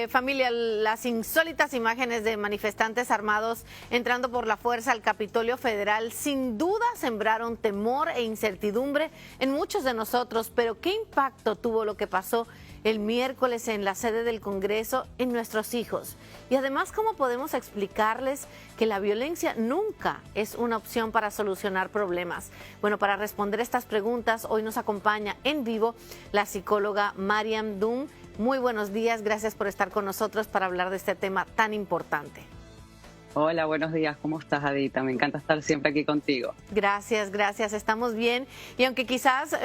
Familia, las insólitas imágenes de manifestantes armados entrando por la fuerza al Capitolio Federal sin duda sembraron temor e incertidumbre en muchos de nosotros, pero ¿qué impacto tuvo lo que pasó el miércoles en la sede del Congreso en nuestros hijos? Y además, ¿cómo podemos explicarles que la violencia nunca es una opción para solucionar problemas? Bueno, para responder estas preguntas, hoy nos acompaña en vivo la psicóloga Mariam Doum. Muy buenos días, gracias por estar con nosotros para hablar de este tema tan importante. Hola, buenos días, ¿cómo estás, Adita? Me encanta estar siempre aquí contigo. Gracias, estamos bien. Y aunque quizás,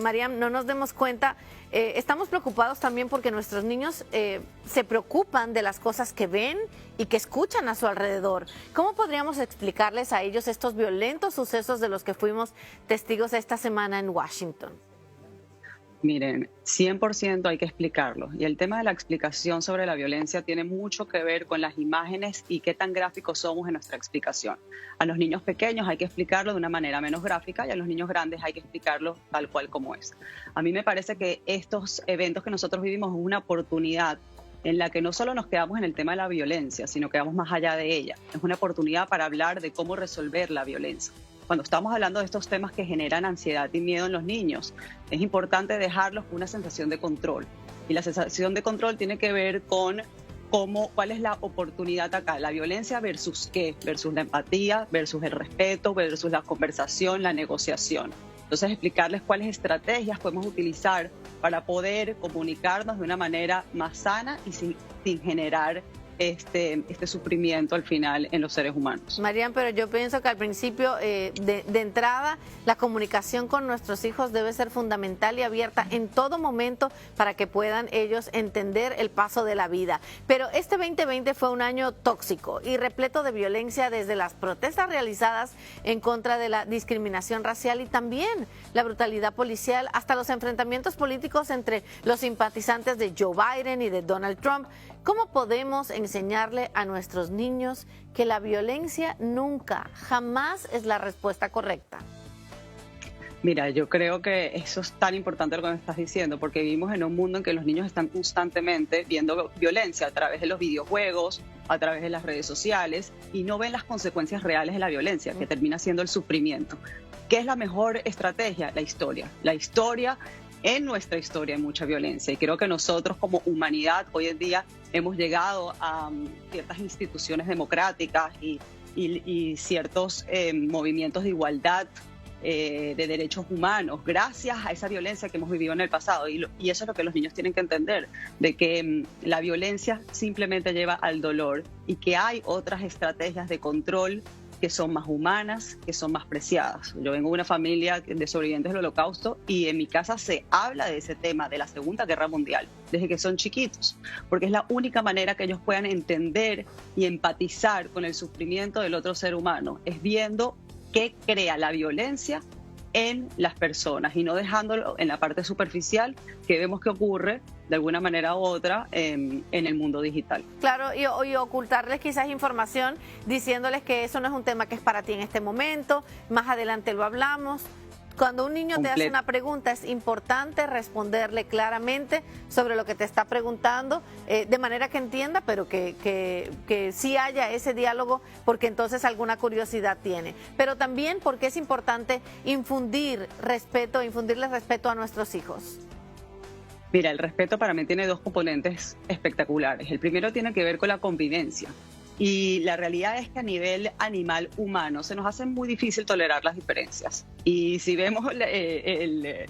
Mariam, no nos demos cuenta, estamos preocupados también porque nuestros niños se preocupan de las cosas que ven y que escuchan a su alrededor. ¿Cómo podríamos explicarles a ellos estos violentos sucesos de los que fuimos testigos esta semana en Washington? Miren, 100% hay que explicarlo. Y el tema de la explicación sobre la violencia tiene mucho que ver con las imágenes y qué tan gráficos somos en nuestra explicación. A los niños pequeños hay que explicarlo de una manera menos gráfica y a los niños grandes hay que explicarlo tal cual como es. A mí me parece que estos eventos que nosotros vivimos es una oportunidad en la que no solo nos quedamos en el tema de la violencia, sino que vamos más allá de ella. Es una oportunidad para hablar de cómo resolver la violencia. Cuando estamos hablando de estos temas que generan ansiedad y miedo en los niños, es importante dejarlos con una sensación de control. Y la sensación de control tiene que ver con cuál es la oportunidad acá. La violencia versus qué, versus la empatía, versus el respeto, versus la conversación, la negociación. Entonces, explicarles cuáles estrategias podemos utilizar para poder comunicarnos de una manera más sana y sin generar este sufrimiento al final en los seres humanos. Mariam, pero yo pienso que al principio, de entrada, la comunicación con nuestros hijos debe ser fundamental y abierta en todo momento para que puedan ellos entender el paso de la vida. Pero este 2020 fue un año tóxico y repleto de violencia, desde las protestas realizadas en contra de la discriminación racial y también la brutalidad policial, hasta los enfrentamientos políticos entre los simpatizantes de Joe Biden y de Donald Trump. ¿Cómo podemos enseñarle a nuestros niños que la violencia nunca, jamás es la respuesta correcta? Mira, yo creo que eso es tan importante lo que me estás diciendo, porque vivimos en un mundo en que los niños están constantemente viendo violencia a través de los videojuegos, a través de las redes sociales, y no ven las consecuencias reales de la violencia, que termina siendo el sufrimiento. ¿Qué es la mejor estrategia? La historia. La historia. En nuestra historia hay mucha violencia y creo que nosotros como humanidad hoy en día hemos llegado a ciertas instituciones democráticas y ciertos movimientos de igualdad de derechos humanos gracias a esa violencia que hemos vivido en el pasado y eso es lo que los niños tienen que entender, de que la violencia simplemente lleva al dolor y que hay otras estrategias de control que son más humanas, que son más preciadas. Yo vengo de una familia de sobrevivientes del Holocausto y en mi casa se habla de ese tema, de la Segunda Guerra Mundial, desde que son chiquitos, porque es la única manera que ellos puedan entender y empatizar con el sufrimiento del otro ser humano, es viendo qué crea la violencia en las personas y no dejándolo en la parte superficial que vemos que ocurre de alguna manera u otra en el mundo digital. Claro, y ocultarles quizás información diciéndoles que eso no es un tema que es para ti en este momento, más adelante lo hablamos. Cuando un niño te hace una pregunta, es importante responderle claramente sobre lo que te está preguntando, de manera que entienda, pero que sí haya ese diálogo, porque entonces alguna curiosidad tiene. Pero también porque es importante infundirles respeto a nuestros hijos. Mira, el respeto para mí tiene dos componentes espectaculares. El primero tiene que ver con la convivencia. Y la realidad es que a nivel animal humano se nos hace muy difícil tolerar las diferencias. Y si vemos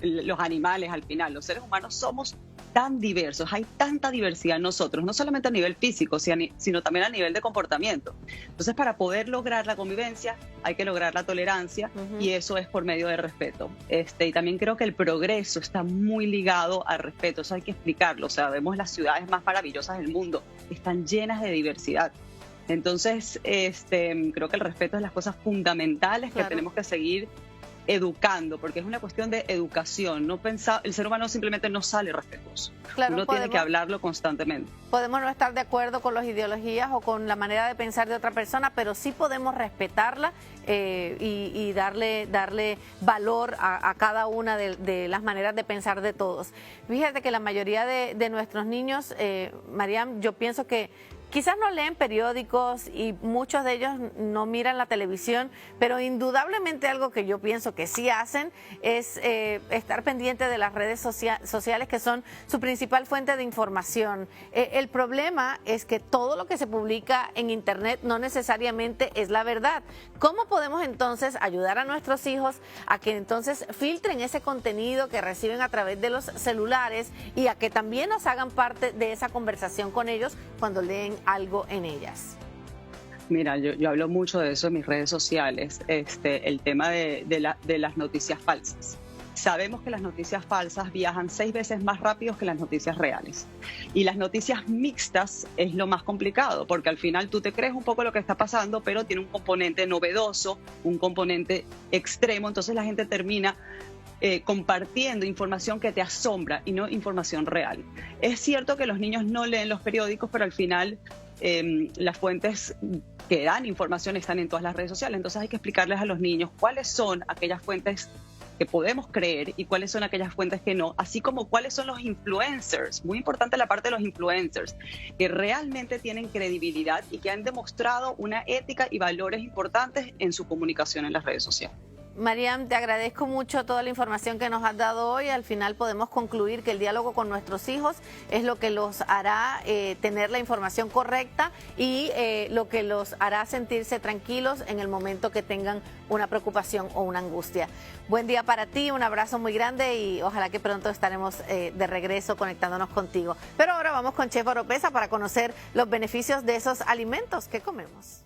los animales al final, los seres humanos somos tan diversos, hay tanta diversidad en nosotros, no solamente a nivel físico, sino también a nivel de comportamiento. Entonces, para poder lograr la convivencia, hay que lograr la tolerancia y eso es por medio del respeto. Y también creo que el progreso está muy ligado al respeto, eso hay que explicarlo. O sea, vemos las ciudades más maravillosas del mundo, están llenas de diversidad. Entonces, creo que el respeto es las cosas fundamentales que tenemos que seguir educando, porque es una cuestión de educación. No pensar, el ser humano simplemente no sale respetuoso. Claro, uno tiene que hablarlo constantemente. Podemos no estar de acuerdo con las ideologías o con la manera de pensar de otra persona, pero sí podemos respetarla y darle valor a cada una de las maneras de pensar de todos. Fíjate que la mayoría de nuestros niños, Mariam, yo pienso que quizás no leen periódicos y muchos de ellos no miran la televisión, pero indudablemente algo que yo pienso que sí hacen es estar pendiente de las redes sociales, que son su principal fuente de información. El problema es que todo lo que se publica en Internet no necesariamente es la verdad. ¿Cómo podemos entonces ayudar a nuestros hijos a que entonces filtren ese contenido que reciben a través de los celulares y a que también nos hagan parte de esa conversación con ellos cuando leen algo en ellas? Mira, yo hablo mucho de eso en mis redes sociales, el tema de las noticias falsas. Sabemos que las noticias falsas viajan 6 veces más rápido que las noticias reales. Y las noticias mixtas es lo más complicado, porque al final tú te crees un poco lo que está pasando, pero tiene un componente novedoso, un componente extremo, entonces la gente termina compartiendo información que te asombra y no información real. Es cierto que los niños no leen los periódicos, pero al final las fuentes que dan información están en todas las redes sociales, entonces hay que explicarles a los niños cuáles son aquellas fuentes que podemos creer y cuáles son aquellas fuentes que no, así como cuáles son los influencers, muy importante la parte de los influencers, que realmente tienen credibilidad y que han demostrado una ética y valores importantes en su comunicación en las redes sociales. Mariam, te agradezco mucho toda la información que nos has dado hoy. Al final podemos concluir que el diálogo con nuestros hijos es lo que los hará tener la información correcta y lo que los hará sentirse tranquilos en el momento que tengan una preocupación o una angustia. Buen día para ti, un abrazo muy grande y ojalá que pronto estaremos de regreso conectándonos contigo. Pero ahora vamos con Chef Oropesa para conocer los beneficios de esos alimentos que comemos.